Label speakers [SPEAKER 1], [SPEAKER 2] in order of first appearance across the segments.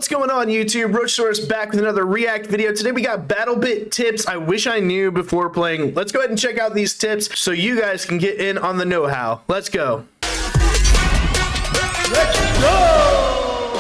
[SPEAKER 1] What's going on YouTube? Roachsaurus back with another React video. Today we got Battlebit tips I wish I knew before playing. Let's go ahead and check out these tips so you guys can get in on the know-how. Let's go. Let's go!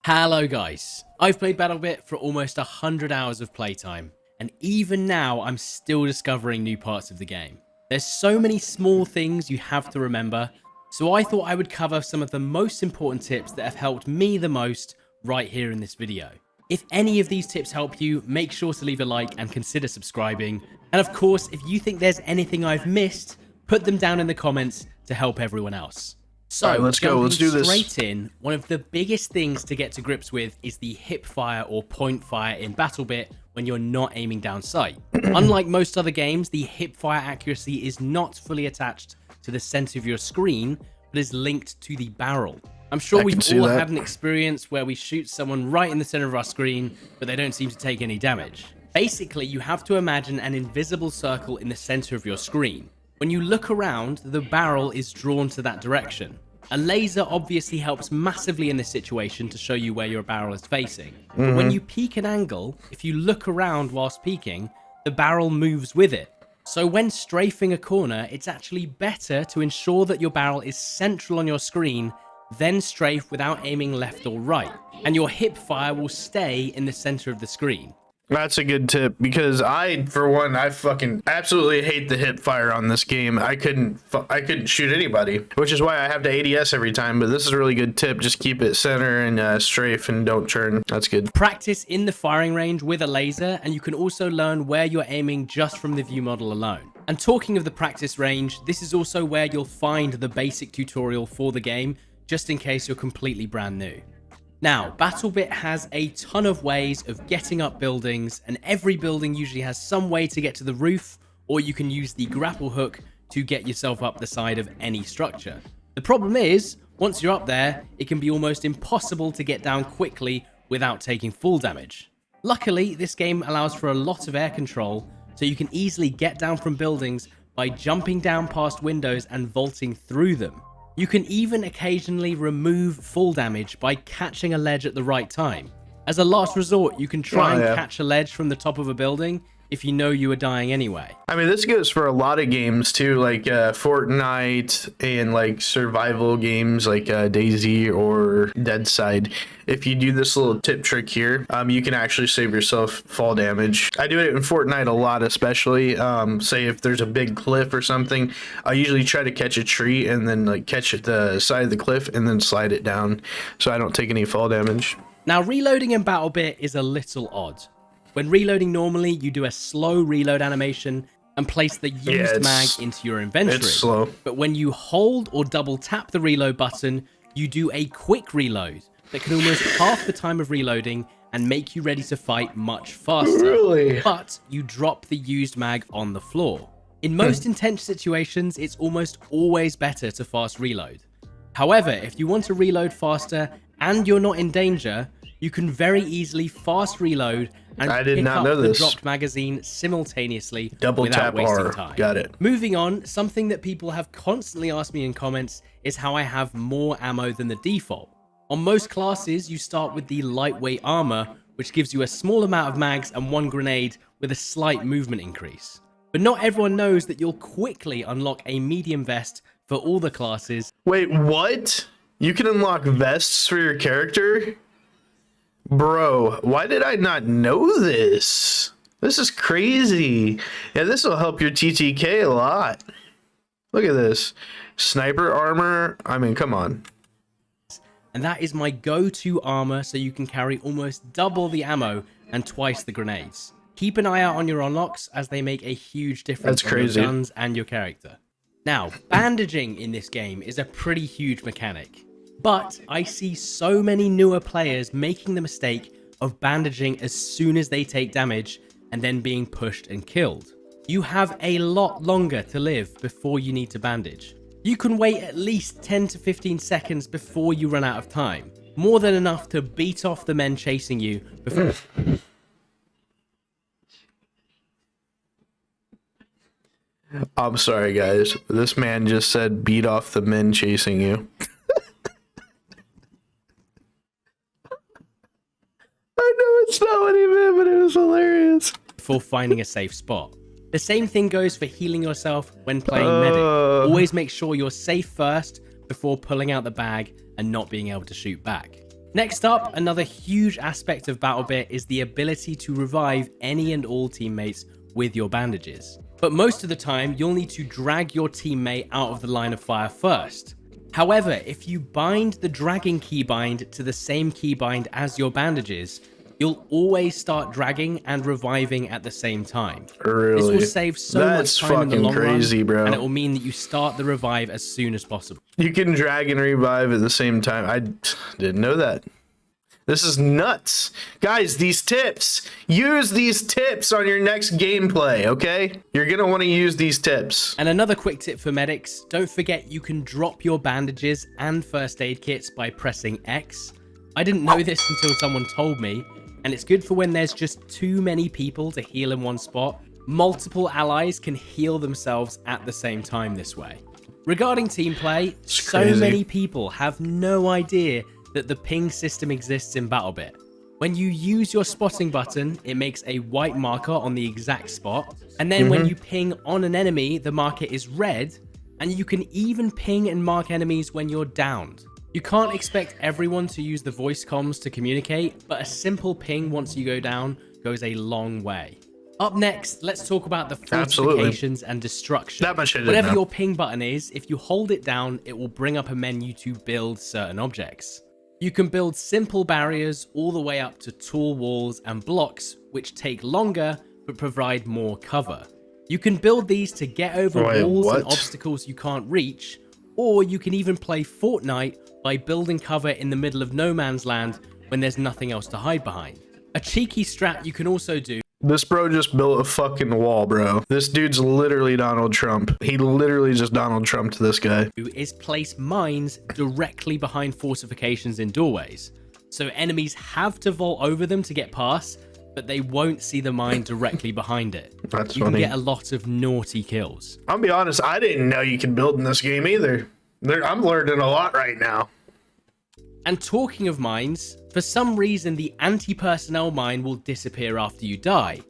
[SPEAKER 2] Hello guys, I've played Battlebit for almost 100 hours of playtime, and even now I'm still discovering new parts of the game. There's so many small things you have to remember, so I thought I would cover some of the most important tips that have helped me the most right here in this video. If any of these tips help you, make sure to leave a like and consider subscribing. And of course, if you think there's anything I've missed, put them down in the comments to help everyone else. So,
[SPEAKER 1] right, let's go. Let's do this.
[SPEAKER 2] Straight in, one of the biggest things to get to grips with is the hip fire or point fire in Battlebit when you're not aiming down sight. Unlike most other games, the hip fire accuracy is not fully attached to the center of your screen, but is linked to the barrel. I'm sure we've all had an experience where we shoot someone right in the center of our screen, but they don't seem to take any damage. Basically, you have to imagine an invisible circle in the center of your screen. When you look around, the barrel is drawn to that direction. A laser obviously helps massively in this situation to show you where your barrel is facing. But when you peek an angle, if you look around whilst peeking, the barrel moves with it. So when strafing a corner, it's actually better to ensure that your barrel is central on your screen, then strafe without aiming left or right. And your hip fire will stay in the center of the screen.
[SPEAKER 1] That's a good tip because for one, I fucking absolutely hate the hip fire on this game. I couldn't shoot anybody, which is why I have to ADS every time. But this is a really good tip. Just keep it center and strafe and don't turn. That's good.
[SPEAKER 2] Practice in the firing range with a laser, and you can also learn where you're aiming just from the view model alone. And talking of the practice range, this is also where you'll find the basic tutorial for the game, just in case you're completely brand new. Now, Battlebit has a ton of ways of getting up buildings, and every building usually has some way to get to the roof, or you can use the grapple hook to get yourself up the side of any structure. The problem is, once you're up there, it can be almost impossible to get down quickly without taking full damage. Luckily, this game allows for a lot of air control, so you can easily get down from buildings by jumping down past windows and vaulting through them. You can even occasionally remove full damage by catching a ledge at the right time. As a last resort, you can try and catch a ledge from the top of a building if you know you are dying anyway.
[SPEAKER 1] I mean, this goes for a lot of games too, like Fortnite and like survival games like DayZ or Deadside. If you do this little tip trick here, you can actually save yourself fall damage. I do it in Fortnite a lot, especially say if there's a big cliff or something. I usually try to catch a tree and then like catch the side of the cliff and then slide it down so I don't take any fall damage.
[SPEAKER 2] Now, reloading in Battlebit is a little odd. When reloading normally, you do a slow reload animation and place the used mag into your inventory.
[SPEAKER 1] It's slow.
[SPEAKER 2] But when you hold or double tap the reload button, you do a quick reload that can almost half the time of reloading and make you ready to fight much faster.
[SPEAKER 1] Really?
[SPEAKER 2] But you drop the used mag on the floor. In most intense situations, it's almost always better to fast reload. However, if you want to reload faster and you're not in danger, you can very easily fast reload and pick up the dropped magazine simultaneously without wasting time.
[SPEAKER 1] Got it.
[SPEAKER 2] Moving on, something that people have constantly asked me in comments is how I have more ammo than the default. On most classes, you start with the lightweight armor, which gives you a small amount of mags and one grenade with a slight movement increase. But not everyone knows that you'll quickly unlock a medium vest for all the classes.
[SPEAKER 1] Wait, what? You can unlock vests for your character? Bro, why did I not know this? This is crazy. Yeah, this will help your TTK a lot. Look at this. Sniper armor. I mean, come on.
[SPEAKER 2] And that is my go-to armor, so you can carry almost double the ammo and twice the grenades. Keep an eye out on your unlocks, as they make a huge difference on your guns and your character. Now, bandaging in this game is a pretty huge mechanic. But I see so many newer players making the mistake of bandaging as soon as they take damage and then being pushed and killed. You have a lot longer to live before you need to bandage. You can wait at least 10 to 15 seconds before you run out of time. More than enough to beat off the men chasing you before...
[SPEAKER 1] I'm sorry, guys. This man just said beat off the men chasing you. That's not what he meant, but it was hilarious.
[SPEAKER 2] Before finding a safe spot. The same thing goes for healing yourself when playing medic. Always make sure you're safe first before pulling out the bag and not being able to shoot back. Next up, another huge aspect of Battlebit is the ability to revive any and all teammates with your bandages. But most of the time, you'll need to drag your teammate out of the line of fire first. However, if you bind the dragging keybind to the same keybind as your bandages, you'll always start dragging and reviving at the same time.
[SPEAKER 1] Really?
[SPEAKER 2] This will save so much time in the long run, bro. And it will mean that you start the revive as soon as possible.
[SPEAKER 1] You can drag and revive at the same time. I didn't know that. This is nuts. Guys, these tips. Use these tips on your next gameplay, okay? You're going to want to use these tips.
[SPEAKER 2] And another quick tip for medics, don't forget you can drop your bandages and first aid kits by pressing X. I didn't know this until someone told me, and it's good for when there's just too many people to heal in one spot. Multiple allies can heal themselves at the same time this way. Regarding team play, so many people have no idea that the ping system exists in Battlebit. When you use your spotting button, it makes a white marker on the exact spot, and then when you ping on an enemy, the marker is red, and you can even ping and mark enemies when you're downed. You can't expect everyone to use the voice comms to communicate, but a simple ping once you go down goes a long way. Up next, let's talk about the fortifications and destruction.
[SPEAKER 1] That much I didn't
[SPEAKER 2] Whatever
[SPEAKER 1] know.
[SPEAKER 2] your ping button is, if you hold it down, it will bring up a menu to build certain objects. You can build simple barriers all the way up to tall walls and blocks, which take longer but provide more cover. You can build these to get over walls and obstacles you can't reach, or you can even play Fortnite by building cover in the middle of no man's land when there's nothing else to hide behind. A cheeky strat you can also do.
[SPEAKER 1] This bro just built a fucking wall, bro. This dude's literally Donald Trump. He literally just Donald Trumped this guy.
[SPEAKER 2] Is place mines directly behind fortifications in doorways. So enemies have to vault over them to get past, but they won't see the mine directly behind it.
[SPEAKER 1] That's
[SPEAKER 2] you
[SPEAKER 1] funny.
[SPEAKER 2] can get a lot of naughty kills.
[SPEAKER 1] I'll be honest, I didn't know you could build in this game either. I'm learning a lot right now.
[SPEAKER 2] And talking of mines, for some reason the anti-personnel mine will disappear after you die.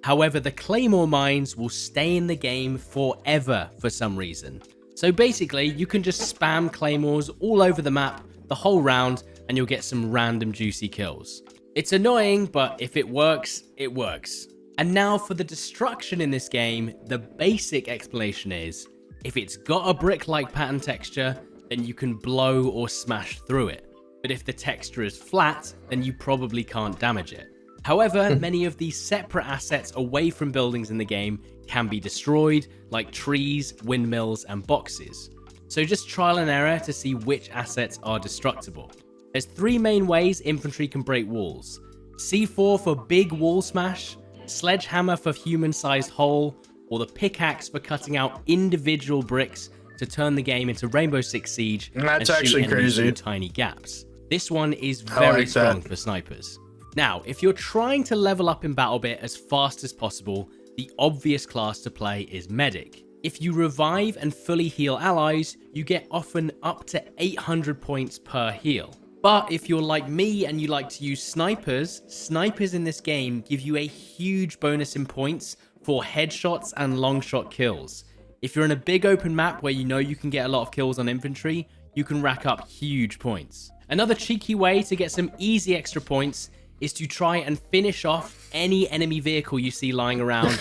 [SPEAKER 2] However, the claymore mines will stay in the game forever for some reason. So basically, you can just spam claymores all over the map the whole round and you'll get some random juicy kills. It's annoying, but if it works, it works. And now for the destruction in this game, the basic explanation is, if it's got a brick-like pattern texture, then you can blow or smash through it. But if the texture is flat, then you probably can't damage it. However, many of these separate assets away from buildings in the game can be destroyed, like trees, windmills, and boxes. So just trial and error to see which assets are destructible. There's three main ways infantry can break walls. C4 for big wall smash, sledgehammer for human-sized hole, or the pickaxe for cutting out individual bricks to turn the game into Rainbow Six Siege and shoot enemies through tiny gaps. This one is very strong for snipers. Now, if you're trying to level up in Battlebit as fast as possible, the obvious class to play is Medic. If you revive and fully heal allies, you get often up to 800 points per heal. But if you're like me and you like to use snipers, snipers in this game give you a huge bonus in points for headshots and long shot kills. If you're in a big open map where you know you can get a lot of kills on infantry, you can rack up huge points. Another cheeky way to get some easy extra points is to try and finish off any enemy vehicle you see lying around.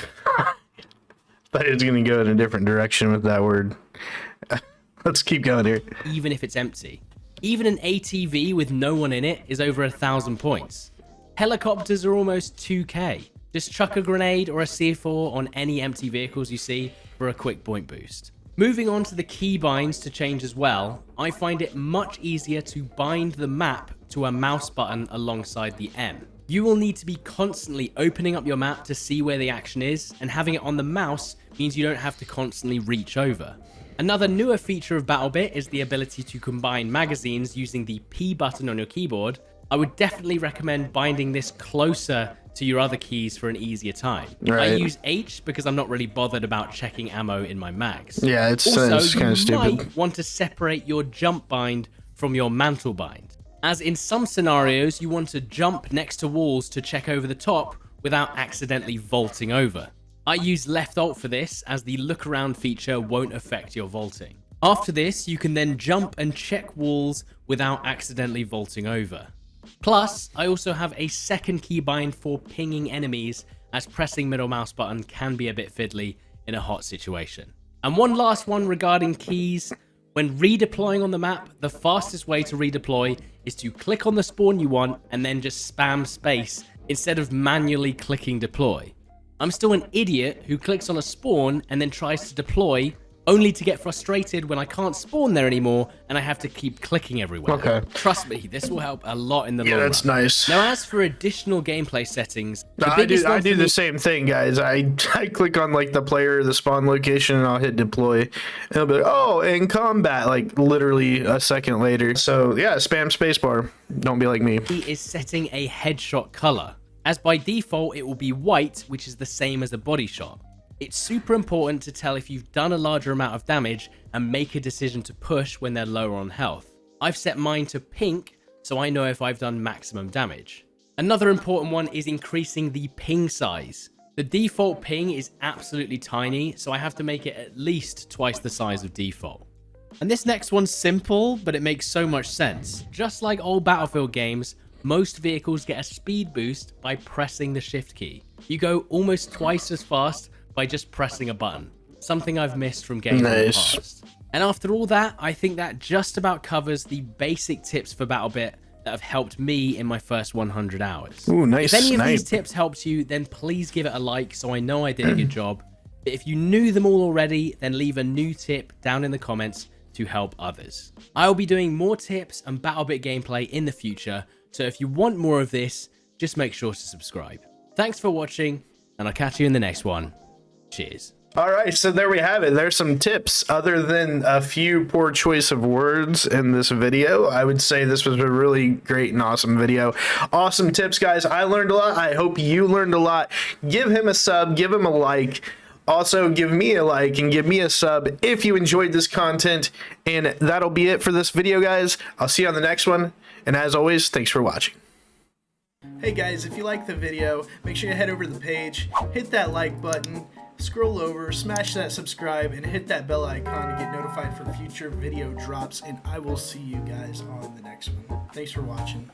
[SPEAKER 1] Thought it was going to go in a different direction with that word. Let's keep going here.
[SPEAKER 2] Even if it's empty. Even an ATV with no one in it is over 1,000 points. Helicopters are almost 2k. Just chuck a grenade or a C4 on any empty vehicles you see for a quick point boost. Moving on to the keybinds to change as well, I find it much easier to bind the map to a mouse button alongside the M. You will need to be constantly opening up your map to see where the action is, and having it on the mouse means you don't have to constantly reach over. Another newer feature of Battlebit is the ability to combine magazines using the P button on your keyboard. I would definitely recommend binding this closer to your other keys for an easier time.
[SPEAKER 1] Right.
[SPEAKER 2] I use H because I'm not really bothered about checking ammo in my mags.
[SPEAKER 1] Yeah, it's
[SPEAKER 2] also,
[SPEAKER 1] kind of stupid.
[SPEAKER 2] you might want to separate your jump bind from your mantle bind. as in some scenarios you want to jump next to walls to check over the top without accidentally vaulting over. I use left alt for this, as the look around feature won't affect your vaulting. After this, you can then jump and check walls without accidentally vaulting over. Plus, I also have a second keybind for pinging enemies, as pressing middle mouse button can be a bit fiddly in a hot situation. And one last one regarding keys. When redeploying on the map, the fastest way to redeploy is to click on the spawn you want and then just spam space instead of manually clicking deploy. I'm still an idiot who clicks on a spawn and then tries to deploy, only to get frustrated when I can't spawn there anymore and I have to keep clicking everywhere.
[SPEAKER 1] Okay.
[SPEAKER 2] Trust me, this will help a lot in the long run.
[SPEAKER 1] Yeah, that's nice.
[SPEAKER 2] Now, as for additional gameplay settings,
[SPEAKER 1] I do the same thing, guys. I click on like the player, the spawn location, and I'll hit deploy. And it'll be like, oh, in combat, like literally a second later. So yeah, spam spacebar. Don't be like me.
[SPEAKER 2] Is setting a headshot color, as by default it will be white, which is the same as a body shot. It's super important to tell if you've done a larger amount of damage and make a decision to push when they're lower on health. I've set mine to pink, so I know if I've done maximum damage. Another important one is increasing the ping size. The default ping is absolutely tiny, so I have to make it at least twice the size of default. And this next one's simple, but it makes so much sense. Just like old Battlefield games, most vehicles get a speed boost by pressing the shift key. You go almost twice as fast by just pressing a button, something I've missed from games in the past. And after all that, I think that just about covers the basic tips for Battlebit that have helped me in my first 100 hours.
[SPEAKER 1] Ooh, nice.
[SPEAKER 2] If any of these tips helped you, then please give it a like so I know I did a good job. But if you knew them all already, then leave a new tip down in the comments to help others. I'll be doing more tips and Battlebit gameplay in the future, so if you want more of this, just make sure to subscribe. Thanks for watching, and I'll catch you in the next one. Cheers.
[SPEAKER 1] All right, so there we have it. There's some tips. Other than a few poor choice of words in this video, I would say this was a really great and awesome video. Awesome tips, guys. I learned a lot. I hope you learned a lot. Give him a sub, give him a like. Also, give me a like and give me a sub if you enjoyed this content. And that'll be it for this video, guys. I'll see you on the next one. And as always, thanks for watching. Hey guys, if you liked the video, make sure you head over to the page, hit that like button, scroll over, smash that subscribe, and hit that bell icon to get notified for future video drops. And I will see you guys on the next one. Thanks for watching.